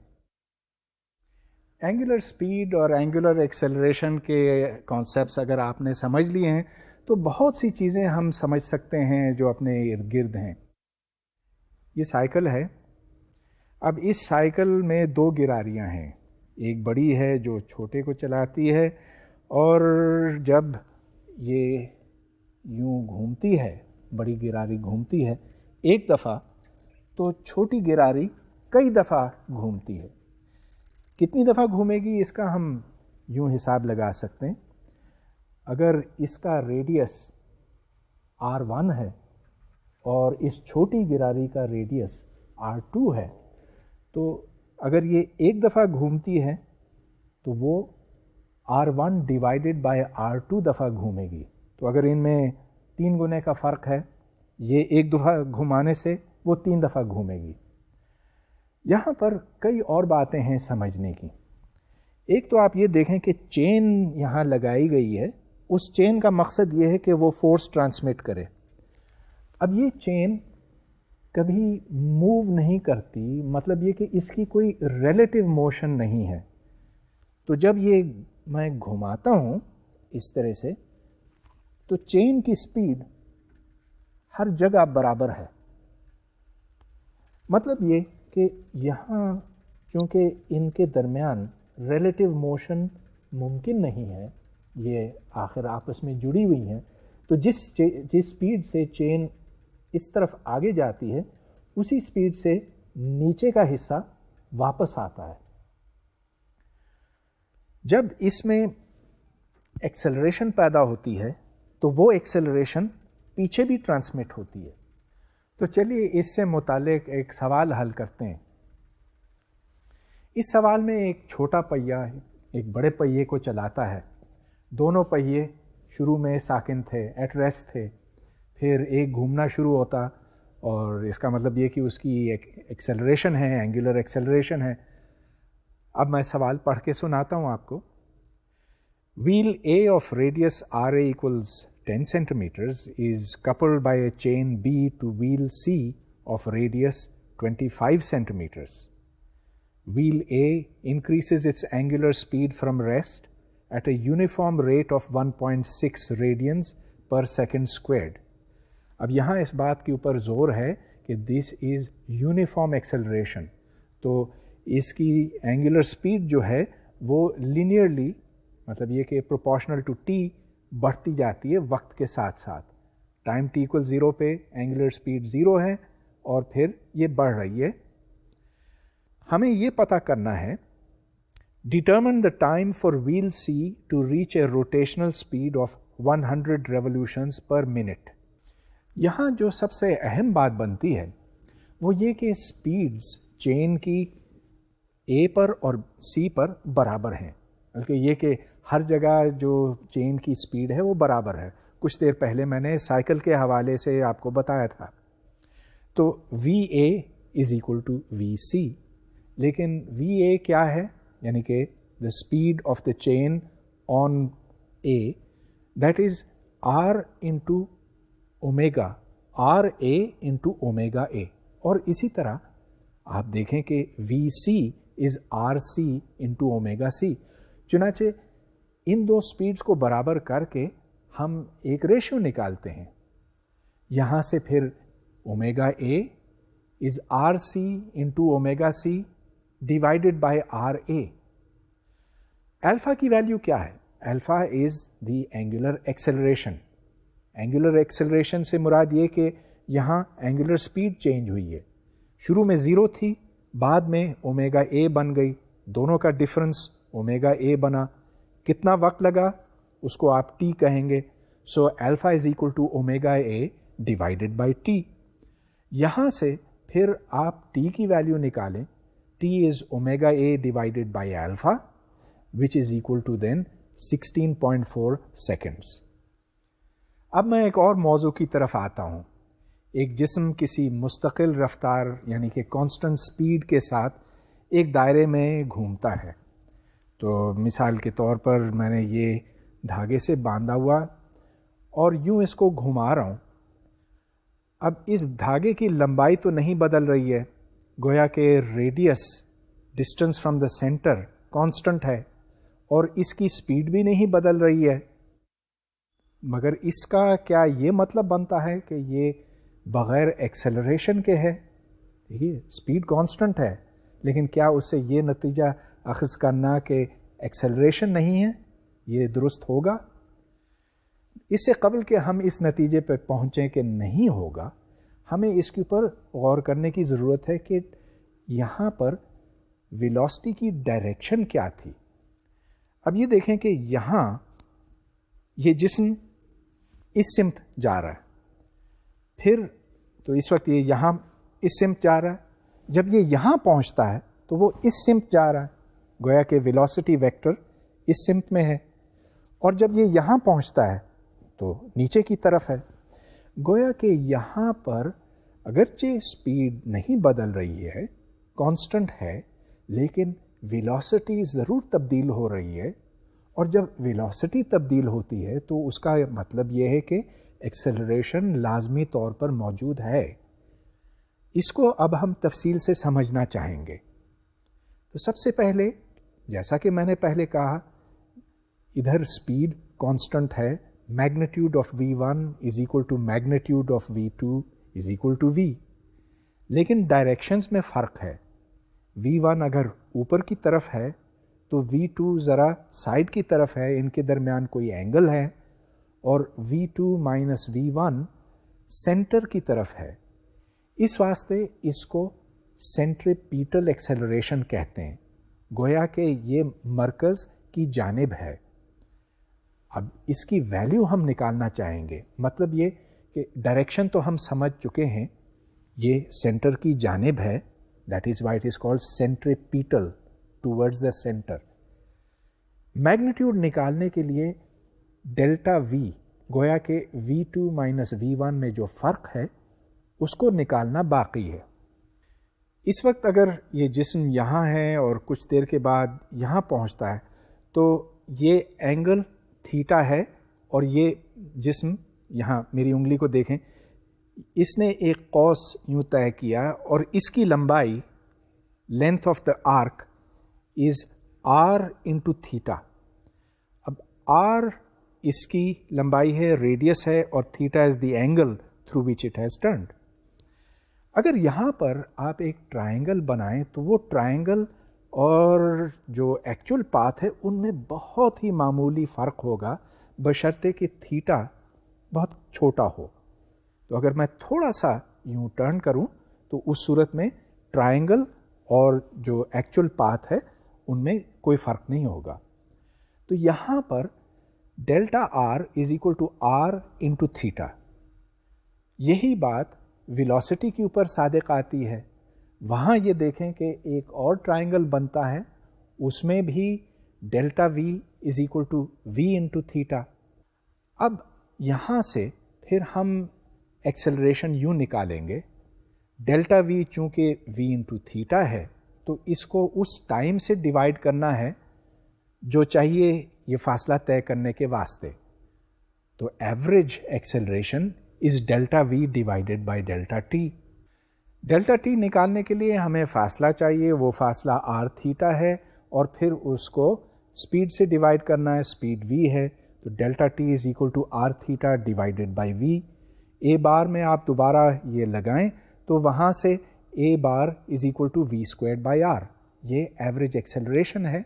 اینگولر سپیڈ اور اینگولر ایکسیلریشن کے کانسیپٹس اگر آپ نے سمجھ لیے ہیں تو بہت سی چیزیں ہم سمجھ سکتے ہیں جو اپنے ارد گرد ہیں. یہ سائیکل ہے. اب اس سائیکل میں 2 گراریاں ہیں، ایک بڑی ہے جو چھوٹے کو چلاتی ہے، اور جب یہ یوں گھومتی ہے، بڑی گراری گھومتی ہے ایک دفعہ، تو چھوٹی گراری کئی دفعہ گھومتی ہے. کتنی دفعہ گھومے گی اس کا ہم یوں حساب لگا سکتے ہیں. اگر اس کا ریڈیس R1 ہے اور اس چھوٹی گراری کا ریڈیس R2 ہے تو اگر یہ ایک دفعہ گھومتی ہے تو وہ R1 ڈیوائڈیڈ بائی R2 دفعہ گھومے گی. تو اگر ان میں 3 گنے کا فرق ہے، یہ ایک دفعہ گھمانے سے وہ 3 دفعہ گھومے گی. یہاں پر کئی اور باتیں ہیں سمجھنے کی. ایک تو آپ یہ دیکھیں کہ چین یہاں لگائی گئی ہے، اس چین کا مقصد یہ ہے کہ وہ فورس ٹرانسمٹ کرے. اب یہ چین کبھی موو نہیں کرتی، مطلب یہ کہ اس کی کوئی ریلیٹیو موشن نہیں ہے. تو جب یہ میں گھماتا ہوں اس طرح سے تو چین کی سپیڈ ہر جگہ برابر ہے. مطلب یہ کہ یہاں چونکہ ان کے درمیان ریلیٹیو موشن ممکن نہیں ہے، یہ آخر آپس میں جڑی ہوئی ہیں، تو جس سپیڈ سے چین اس طرف آگے جاتی ہے اسی سپیڈ سے نیچے کا حصہ واپس آتا ہے. جب اس میں ایکسلریشن پیدا ہوتی ہے تو وہ ایکسلریشن پیچھے بھی ٹرانسمٹ ہوتی ہے. تو چلیے اس سے متعلق ایک سوال حل کرتے ہیں. اس سوال میں ایک چھوٹا پہیہ ایک بڑے پہیے کو چلاتا ہے. دونوں پہیے شروع میں ساکن تھے، ایٹ ریسٹ تھے، پھر ایک گھومنا شروع ہوتا اور اس کا مطلب یہ کہ اس کی ایک ایکسلریشن ہے، اینگولر ایکسلریشن ہے. اب میں سوال پڑھ کے سناتا ہوں آپ کو. Wheel A of radius RA equals 10 centimeters is coupled by a chain B to wheel C of radius 25 centimeters. Wheel A increases its angular speed from rest at a uniform rate of 1.6 radians per second squared. اب یہاں اس بات کے اوپر زور ہے کہ this is uniform acceleration. تو اس کی اینگولر سپیڈ جو ہے وہ لینئرلی، مطلب یہ کہ پروپورشنل ٹو ٹی بڑھتی جاتی ہے وقت کے ساتھ ساتھ. ٹائم ٹی ایکول 0 پہ اینگولر سپیڈ 0 ہے اور پھر یہ بڑھ رہی ہے. ہمیں یہ پتہ کرنا ہے determine the time for wheel C to reach a rotational speed of 100 revolutions per minute. یہاں جو سب سے اہم بات بنتی ہے وہ یہ کہ اسپیڈز چین کی اے پر اور سی پر برابر ہیں، بلکہ یہ کہ ہر جگہ جو چین کی سپیڈ ہے وہ برابر ہے. کچھ دیر پہلے میں نے سائیکل کے حوالے سے آپ کو بتایا تھا. تو وی اے از اکول ٹو وی سی، لیکن وی اے کیا ہے؟ یعنی کہ the speed of the chain on A that is r into omega, r A into omega A. اور اسی طرح آپ دیکھیں کہ v c is R C into omega c. چنانچہ ان دو سپیڈز کو برابر کر کے ہم ایک ریشیو نکالتے ہیں. یہاں سے پھر omega A is R C into omega C divided by R A. Alpha کی ویلیو کیا ہے؟ Alpha is the angular acceleration. Angular acceleration سے مراد یہ کہ یہاں اینگولر سپیڈ چینج ہوئی ہے. شروع میں 0 تھی، بعد میں اومیگا اے بن گئی، دونوں کا ڈفرنس اومیگا اے بنا. کتنا وقت لگا اس کو آپ ٹی کہیں گے. So alpha is equal to omega A divided by t. یہاں سے پھر آپ ٹی کی ویلیو نکالیں. T is omega A divided by alpha which is equal to then 16.4 seconds. اب میں ایک اور موضوع کی طرف آتا ہوں. ایک جسم کسی مستقل رفتار یعنی کہ کانسٹنٹ سپیڈ کے ساتھ ایک دائرے میں گھومتا ہے. تو مثال کے طور پر میں نے یہ دھاگے سے باندھا ہوا اور یوں اس کو گھما رہا ہوں. اب اس دھاگے کی لمبائی تو نہیں بدل رہی ہے، گویا کہ radius distance from the centre constant ہے اور اس کی سپیڈ بھی نہیں بدل رہی ہے. مگر اس کا کیا یہ مطلب بنتا ہے کہ یہ بغیر ایکسلریشن کے ہے؟ دیکھیے سپیڈ کانسٹنٹ ہے، لیکن کیا اس سے یہ نتیجہ اخذ کرنا کہ ایکسلریشن نہیں ہے یہ درست ہوگا؟ اس سے قبل کہ ہم اس نتیجے پہ پہنچیں کہ نہیں ہوگا، ہمیں اس کے اوپر غور کرنے کی ضرورت ہے کہ یہاں پر ویلوسٹی کی ڈائریکشن کیا تھی. اب یہ دیکھیں کہ یہاں یہ جسم اس سمت جا رہا ہے، پھر تو اس وقت یہ یہاں اس سمت جا رہا ہے، جب یہ یہاں پہنچتا ہے تو وہ اس سمت جا رہا ہے، گویا کہ ویلوسٹی ویکٹر اس سمت میں ہے، اور جب یہ یہاں پہنچتا ہے تو نیچے کی طرف ہے، گویا کہ یہاں پر اگرچہ سپیڈ نہیں بدل رہی ہے، کانسٹنٹ ہے، لیکن ویلوسٹی ضرور تبدیل ہو رہی ہے، اور جب ویلوسٹی تبدیل ہوتی ہے تو اس کا مطلب یہ ہے کہ ایکسلریشن لازمی طور پر موجود ہے۔ اس کو اب ہم تفصیل سے سمجھنا چاہیں گے۔ تو سب سے پہلے جیسا کہ میں نے پہلے کہا، ادھر سپیڈ کانسٹنٹ ہے، magnitude of v1 is equal to magnitude of v2 is equal to v، لیکن ڈائریکشنز میں فرق ہے۔ v1 اگر اوپر کی طرف ہے تو v2 ذرا سائڈ کی طرف ہے، ان کے درمیان کوئی اینگل ہے، اور v2 مائنس v1 سینٹر کی طرف ہے، اس واسطے اس کو سینٹریپیٹل ایکسلریشن کہتے ہیں، گویا کہ یہ مرکز کی جانب ہے۔ اب اس کی ویلیو ہم نکالنا چاہیں گے، مطلب یہ کہ ڈائریکشن تو ہم سمجھ چکے ہیں، یہ سینٹر کی جانب ہے، that is why it is called centripetal, towards the centre. Magnitude نکالنے کے لیے ڈیلٹا وی، گویا کہ v2 مائنس v1 میں جو فرق ہے اس کو نکالنا باقی ہے۔ اس وقت اگر یہ جسم یہاں ہے اور کچھ دیر کے بعد یہاں پہنچتا ہے تو یہ اینگل تھیٹا ہے، اور یہ جسم یہاں میری انگلی کو دیکھیں، اس نے ایک قوس یوں طے کیا، اور اس کی لمبائی length of the arc is r into theta. اب r اس کی لمبائی ہے، ریڈیس ہے، اور theta is the angle through which it has turned. اگر یہاں پر آپ ایک ٹرائنگل بنائیں تو وہ ٹرائنگل اور جو ایکچوئل پاتھ ہے ان میں بہت ہی معمولی فرق ہوگا، بشرطے کہ تھیٹا بہت چھوٹا ہو۔ تو اگر میں تھوڑا سا یوں ٹرن کروں تو اس صورت میں ٹرائنگل اور جو ایکچوئل پاتھ ہے ان میں کوئی فرق نہیں ہوگا۔ تو یہاں پر delta r is equal to are into theta, یہی بات ویلوسٹی کے اوپر صادق آتی ہے۔ وہاں یہ دیکھیں کہ ایک اور ٹرائنگل بنتا ہے، اس میں بھی delta V is equal to V into theta. اب یہاں سے پھر ہم ایکسلریشن یوں نکالیں گے، ڈیلٹا وی چونکہ وی انٹو تھیٹا ہے تو اس کو اس ٹائم سے ڈیوائڈ کرنا ہے جو چاہیے یہ فاصلہ طے کرنے کے واسطے۔ تو average acceleration is delta V divided by delta T. Delta T نکالنے کے لیے ہمیں فاصلہ چاہیے، وہ فاصلہ آر تھیٹا ہے، اور پھر اس کو اسپیڈ سے ڈیوائڈ کرنا ہے، اسپیڈ وی ہے، تو delta t is equal to r theta divided by v. A bar میں آپ دوبارہ یہ لگائیں تو وہاں سے A bar is equal to v squared by r, یہ ایوریج ایکسلریشن ہے۔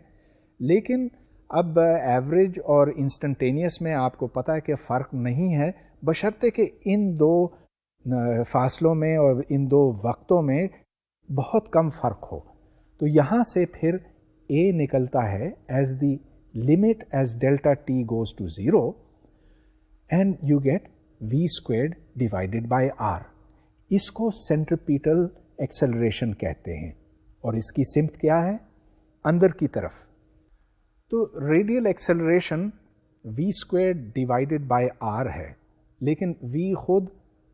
لیکن اب ایوریج اور انسٹنٹینیس میں آپ کو پتہ ہے کہ فرق نہیں ہے، بشرطے کہ ان دو فاصلوں میں اور ان دو وقتوں میں بہت کم فرق ہو۔ تو یہاں سے پھر اے نکلتا ہے as the limit as delta t goes to 0 and you get v squared divided by r. اس کو سینٹریپیٹل ایکسلریشن کہتے ہیں، اور اس کی سمت کیا ہے؟ اندر کی طرف۔ تو radial acceleration V squared divided by R ہے، لیکن وی خود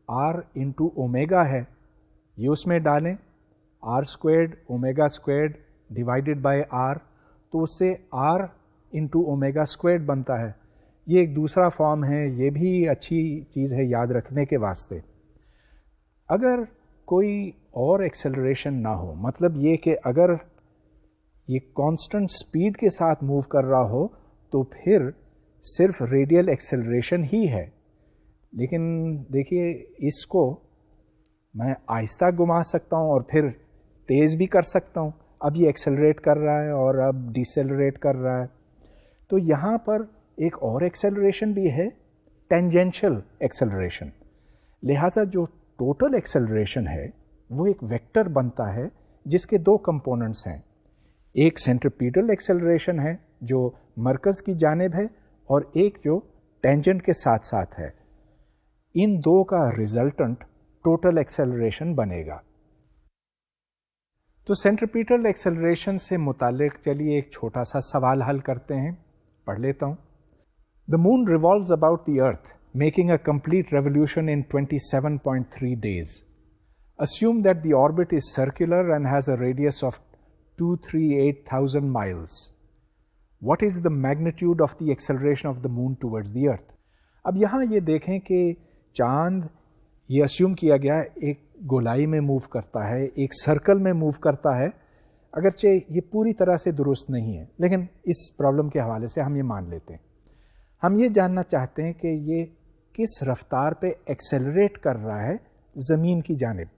آر انٹو اومیگا ہے، یہ اس میں ڈالیں، R squared omega squared divided by R, تو اس سے آر انٹو اومیگا اسکوائرڈ بنتا ہے۔ یہ ایک دوسرا فارم ہے، یہ بھی اچھی چیز ہے یاد رکھنے کے واسطے۔ اگر کوئی اور ایکسلریشن نہ ہو، مطلب یہ کہ اگر یہ کانسٹنٹ سپیڈ کے ساتھ موو کر رہا ہو تو پھر صرف ریڈیل ایکسلریشن ہی ہے، لیکن دیکھیے اس کو میں آہستہ گھما سکتا ہوں اور پھر تیز بھی کر سکتا ہوں۔ اب یہ ایکسلریٹ کر رہا ہے اور اب ڈیسیلریٹ کر رہا ہے، تو یہاں پر ایک اور ایکسلریشن بھی ہے، ٹینجنشل ایکسلریشن۔ لہٰذا جو ٹوٹل ایکسلریشن ہے وہ ایک ویکٹر بنتا ہے جس کے دو کمپوننٹس ہیں، ایک سینٹریپیٹل ایکسلریشن ہے جو مرکز کی جانب ہے، اور ایک جو ٹینجنٹ کے ساتھ ساتھ ہے، ان دو کا ریزلٹنٹ ٹوٹل ایکسلریشن بنے گا. تو سینٹریپیٹل ایکسلریشن سے متعلق چلیے ایک چھوٹا سا سوال حل کرتے ہیں، پڑھ لیتا ہوں. The moon revolves about the earth, making a complete revolution in 27.3 days. Assume that the orbit is circular and has a radius of 238,000 miles. What is the magnitude of the acceleration of the moon towards the earth? اب یہاں یہ دیکھیں کہ چاند یہ assume کیا گیا ایک گولائی میں موو کرتا ہے، ایک سرکل میں موو کرتا ہے، اگرچہ یہ پوری طرح سے درست نہیں ہے، لیکن اس پرابلم کے حوالے سے ہم یہ مان لیتے ہیں. ہم یہ جاننا چاہتے ہیں کہ یہ کس رفتار پہ ایکسیلریٹ کر رہا ہے زمین کی جانب.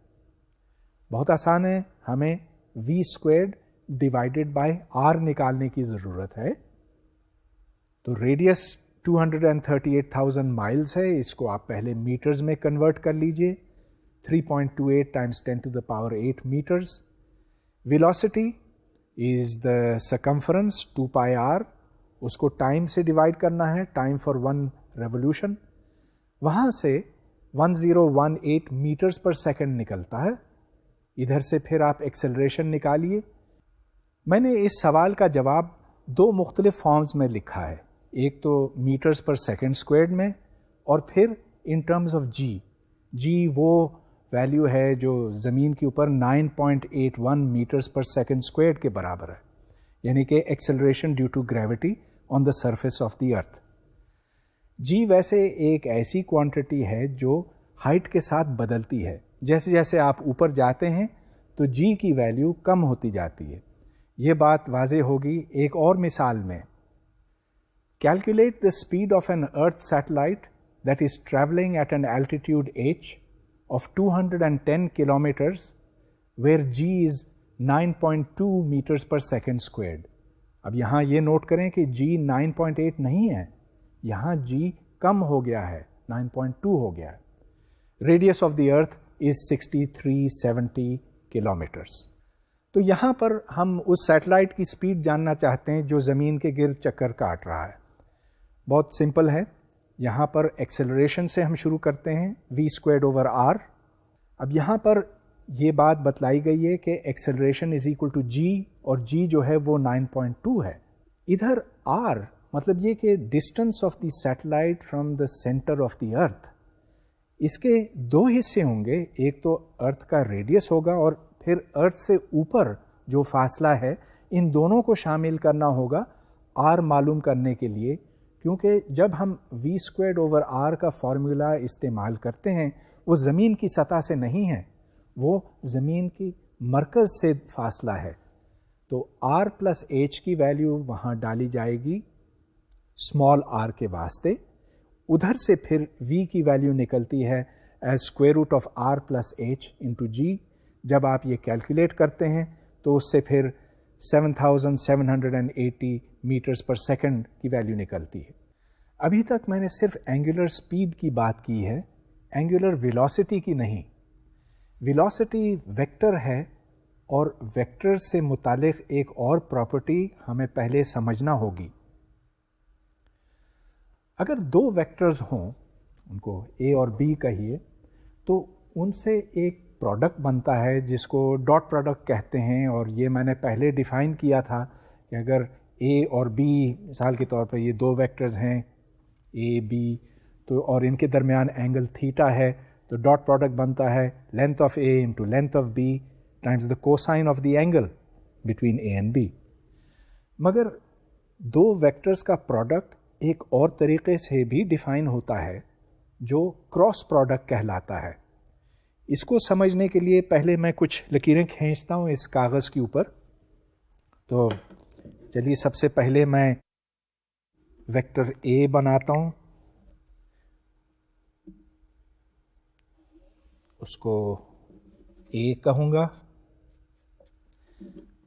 بہت آسان ہے، ہمیں v² ڈیوائڈیڈ بائی r نکالنے کی ضرورت ہے. تو ریڈیس 238,000 مائلز ہے، اس کو آپ پہلے میٹرز میں کنورٹ کر لیجئے. 3.28 times 10 to the power 8 metres. Velocity is the circumference 2 pi r، اس کو ٹائم سے ڈیوائڈ کرنا ہے، ٹائم فار 1 ریولیوشن. وہاں سے 1018 میٹرز پر سیکنڈ نکلتا ہے. ادھر سے پھر آپ ایکسلریشن نکالیے. میں نے اس سوال کا جواب دو مختلف فارمز میں لکھا ہے، ایک تو میٹرز پر سیکنڈ اسکوائرڈ میں، اور پھر ان ٹرمز آف جی وہ ویلیو ہے جو زمین کے اوپر 9.81 میٹرز پر سیکنڈ اسکوائرڈ کے برابر ہے، یعنی کہ acceleration due to gravity on the surface of the earth. G ویسے ایک ایسی کوانٹٹی ہے جو ہائٹ کے ساتھ بدلتی ہے، جیسے جیسے آپ اوپر جاتے ہیں تو جی کی ویلیو کم ہوتی جاتی ہے. یہ بات واضح ہوگی ایک اور مثال میں. Calculate the speed of an earth satellite that is travelling at an altitude h of 210 kilometers where g is 9.2 meters per second squared. اب یہاں یہ نوٹ کریں کہ g 9.8 نہیں ہے، یہاں g کم ہو گیا ہے، 9.2 ہو گیا ہے. Radius of the earth is 6370 kilometers. تو یہاں پر ہم اس سیٹلائٹ کی اسپیڈ جاننا چاہتے ہیں جو زمین کے گرد چکر کاٹ رہا ہے. بہت سمپل ہے، یہاں پر ایکسلریشن سے ہم شروع کرتے ہیں v²/r. اب یہاں پر یہ بات بتلائی گئی ہے کہ acceleration is equal to g، اور g جو ہے وہ 9.2 ہے. ادھر r مطلب یہ کہ distance of the satellite from the centre of the earth. اس کے دو حصے ہوں گے، ایک تو ارتھ کا ریڈیس ہوگا اور پھر ارتھ سے اوپر جو فاصلہ ہے، ان دونوں کو شامل کرنا ہوگا r معلوم کرنے کے لیے، کیونکہ جب ہم v²/r کا فارمولا استعمال کرتے ہیں وہ زمین کی سطح سے نہیں ہے، وہ زمین کی مرکز سے فاصلہ ہے. تو r پلس h کی ویلیو وہاں ڈالی جائے گی اسمال r کے واسطے. ادھر سے پھر v کی ویلیو نکلتی ہے as square root of r plus h into g. جب آپ یہ کیلکولیٹ کرتے ہیں تو اس سے پھر 7780 میٹرز پر سیکنڈ کی ویلیو نکلتی ہے. ابھی تک میں نے صرف اینگولر سپیڈ کی بات کی ہے، اینگولر ویلوسٹی کی نہیں. ویلوسٹی ویکٹر ہے، اور ویکٹر سے متعلق ایک اور پراپرٹی ہمیں پہلے سمجھنا ہوگی. اگر دو ویکٹرز ہوں، ان کو A اور B کہیے، تو ان سے ایک پروڈکٹ بنتا ہے جس کو ڈاٹ پروڈکٹ کہتے ہیں. اور یہ میں نے پہلے ڈیفائن کیا تھا کہ اگر A اور B مثال کے طور پر یہ دو ویکٹرز ہیں A B، تو اور ان کے درمیان اینگل تھیٹا ہے، تو ڈاٹ پروڈکٹ بنتا ہے length of A into length of B times the cosine of the angle between A and B. مگر دو ویکٹرز کا پروڈکٹ ایک اور طریقے سے بھی ڈیفائن ہوتا ہے جو کراس پروڈکٹ کہلاتا ہے. اس کو سمجھنے کے لیے پہلے میں کچھ لکیریں کھینچتا ہوں اس کاغذ کے اوپر. تو چلیے سب سے پہلے میں ویکٹر A بناتا ہوں، اس کو A کہوں گا،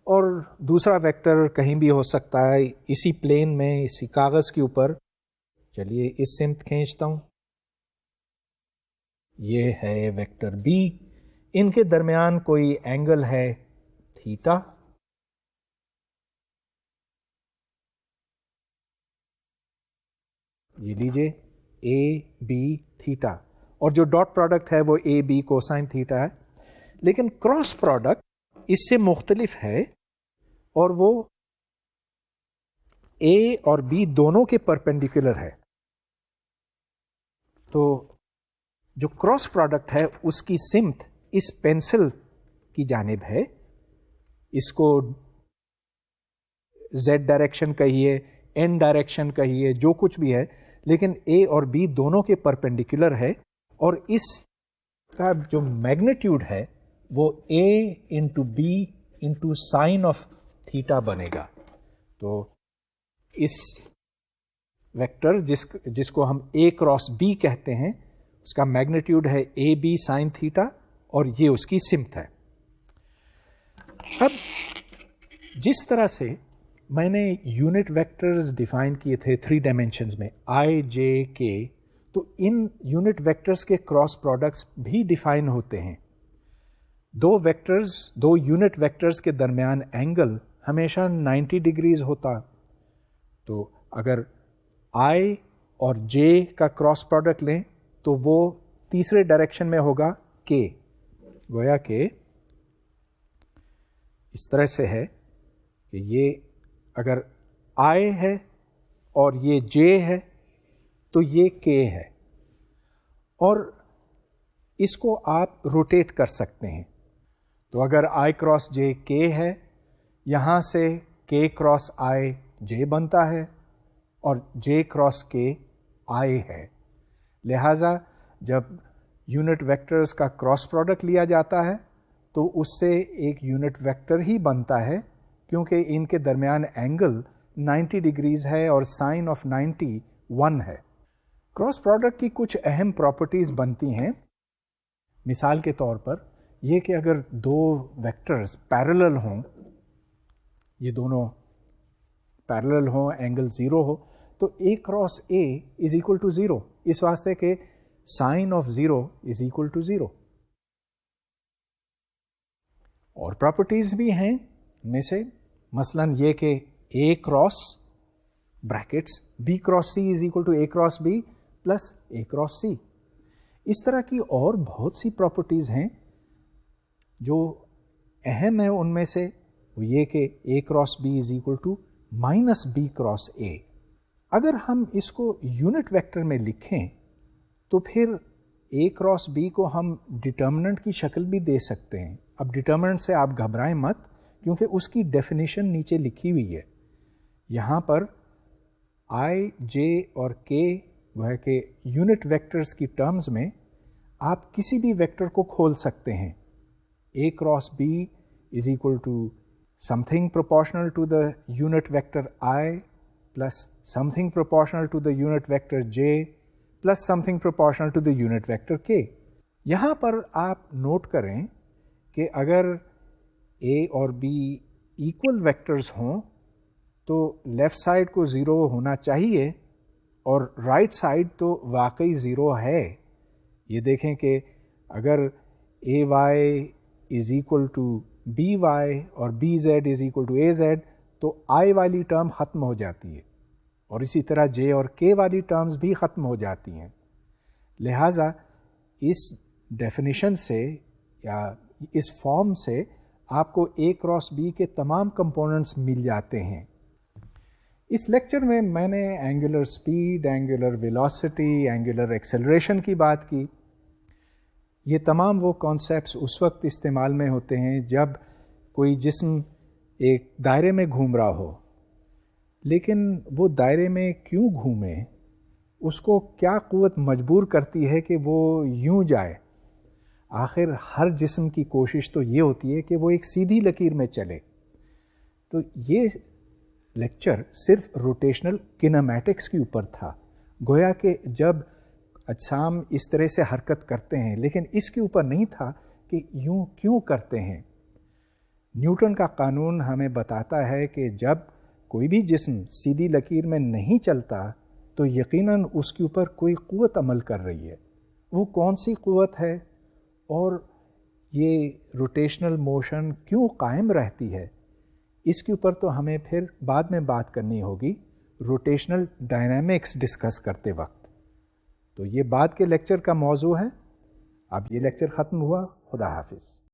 اور دوسرا ویکٹر کہیں بھی ہو سکتا ہے اسی پلین میں، اسی کاغذ کے اوپر. چلیے اس سمت کھینچتا ہوں، یہ ہے ویکٹر B. ان کے درمیان کوئی اینگل ہے تھیٹا. یہ لیجئے اے بی تھیٹا، اور جو ڈاٹ پروڈکٹ ہے وہ اے بی کوسائن تھیٹا ہے. لیکن کراس پروڈکٹ اس سے مختلف ہے اور وہ اے اور بی دونوں کے پرپینڈیکولر ہے. تو جو کراس پروڈکٹ ہے اس کی سمت اس پینسل کی جانب ہے. اس کو زیڈ ڈائریکشن کہیے، این ڈائریکشن کہیے، جو کچھ بھی ہے، لیکن اے اور بی دونوں کے پرپینڈیکولر ہے. اور اس کا جو میگنیٹیوڈ ہے وہ A into B into sine of theta بنے گا. تو اس ویکٹر جس کو ہم اے کراس بی کہتے ہیں، اس کا میگنیٹیوڈ ہے اے بی سائن تھیٹا، اور یہ اس کی سمت ہے. اب جس طرح سے میں نے یونٹ ویکٹرز ڈیفائن کیے تھے 3 ڈائمینشنز میں آئی جے کے، تو ان یونٹ ویکٹرز کے کراس پروڈکٹس بھی ڈیفائن ہوتے ہیں. دو یونٹ ویکٹرز کے درمیان اینگل ہمیشہ 90 ڈگریز ہوتا. تو اگر آئی اور جے کا کراس پروڈکٹ لیں تو وہ تیسرے ڈائریکشن میں ہوگا کے. گویا کہ اس طرح سے ہے کہ یہ اگر آئی ہے اور یہ جے ہے تو یہ کے ہے، اور اس کو آپ روٹیٹ کر سکتے ہیں. تو اگر آئی کراس جے کے ہے، یہاں سے کے کراس آئی جے بنتا ہے اور جے کراس کے آئی ہے. لہذا جب یونٹ ویکٹرز کا کراس پروڈکٹ لیا جاتا ہے تو اس سے ایک یونٹ ویکٹر ہی بنتا ہے، کیونکہ ان کے درمیان اینگل 90 ڈگریز ہے اور سائن آف 90 1 ہے. کراس پروڈکٹ کی کچھ اہم پراپرٹیز بنتی ہیں. مثال کے طور پر یہ کہ اگر 2 ویکٹرز پیرلل ہوں، یہ دونوں پیرلل ہوں، اینگل 0 ہو، تو A cross A is equal to 0، اس واسطے کہ sine of 0 is equal to 0. اور پراپرٹیز بھی ہیں ان میں سے، مثلا یہ کہ A cross brackets B cross C is equal to A cross B plus A cross C. اس طرح کی اور بہت سی پراپرٹیز ہیں. جو اہم ہے ان میں سے وہ یہ کہ A cross B is equal to minus B cross A. اگر ہم اس کو یونٹ ویکٹر میں لکھیں تو پھر اے کراس بی کو ہم ڈٹرمننٹ کی شکل بھی دے سکتے ہیں. اب ڈٹرمننٹ سے آپ گھبرائیں مت، کیونکہ اس کی ڈیفینیشن نیچے لکھی ہوئی ہے. یہاں پر آئی جے اور کے وہ ہے کہ یونٹ ویکٹرز کی ٹرمز میں آپ کسی بھی ویکٹر کو کھول سکتے ہیں. A cross B is equal to something proportional to the unit vector I plus something proportional to the unit vector J plus something proportional to the unit vector K. یہاں پر آپ note کریں کہ اگر اے اور be equal vectors ہوں تو left side کو 0 ہونا چاہیے اور رائٹ سائڈ تو واقعی 0 ہے. یہ دیکھیں کہ اگر A Y is equal to B Y اور B Z is equal to A Z تو آئی والی ٹرم ختم ہو جاتی ہے، اور اسی طرح جے اور کے والی ٹرمز بھی ختم ہو جاتی ہیں. لہٰذا اس ڈیفینیشن سے یا اس فارم سے آپ کو اے کراس بی کے تمام کمپوننٹس مل جاتے ہیں. اس لیکچر میں میں نے Angular speed, Angular velocity, Angular acceleration کی بات کی. یہ تمام وہ کانسیپٹس اس وقت استعمال میں ہوتے ہیں جب کوئی جسم ایک دائرے میں گھوم رہا ہو، لیکن وہ دائرے میں کیوں گھومے، اس کو کیا قوت مجبور کرتی ہے کہ وہ یوں جائے. آخر ہر جسم کی کوشش تو یہ ہوتی ہے کہ وہ ایک سیدھی لکیر میں چلے. تو یہ لیکچر صرف روٹیشنل کینیمیٹکس کے اوپر تھا، گویا کہ جب اجسام اس طرح سے حرکت کرتے ہیں، لیکن اس کے اوپر نہیں تھا کہ یوں کیوں کرتے ہیں. نیوٹن کا قانون ہمیں بتاتا ہے کہ جب کوئی بھی جسم سیدھی لکیر میں نہیں چلتا تو یقیناً اس کے اوپر کوئی قوت عمل کر رہی ہے. وہ کون سی قوت ہے اور یہ روٹیشنل موشن کیوں قائم رہتی ہے، اس کے اوپر تو ہمیں پھر بعد میں بات کرنی ہوگی روٹیشنل ڈائنامکس ڈسکس کرتے وقت. تو یہ بعد کے لیکچر کا موضوع ہے. اب یہ لیکچر ختم ہوا. خدا حافظ.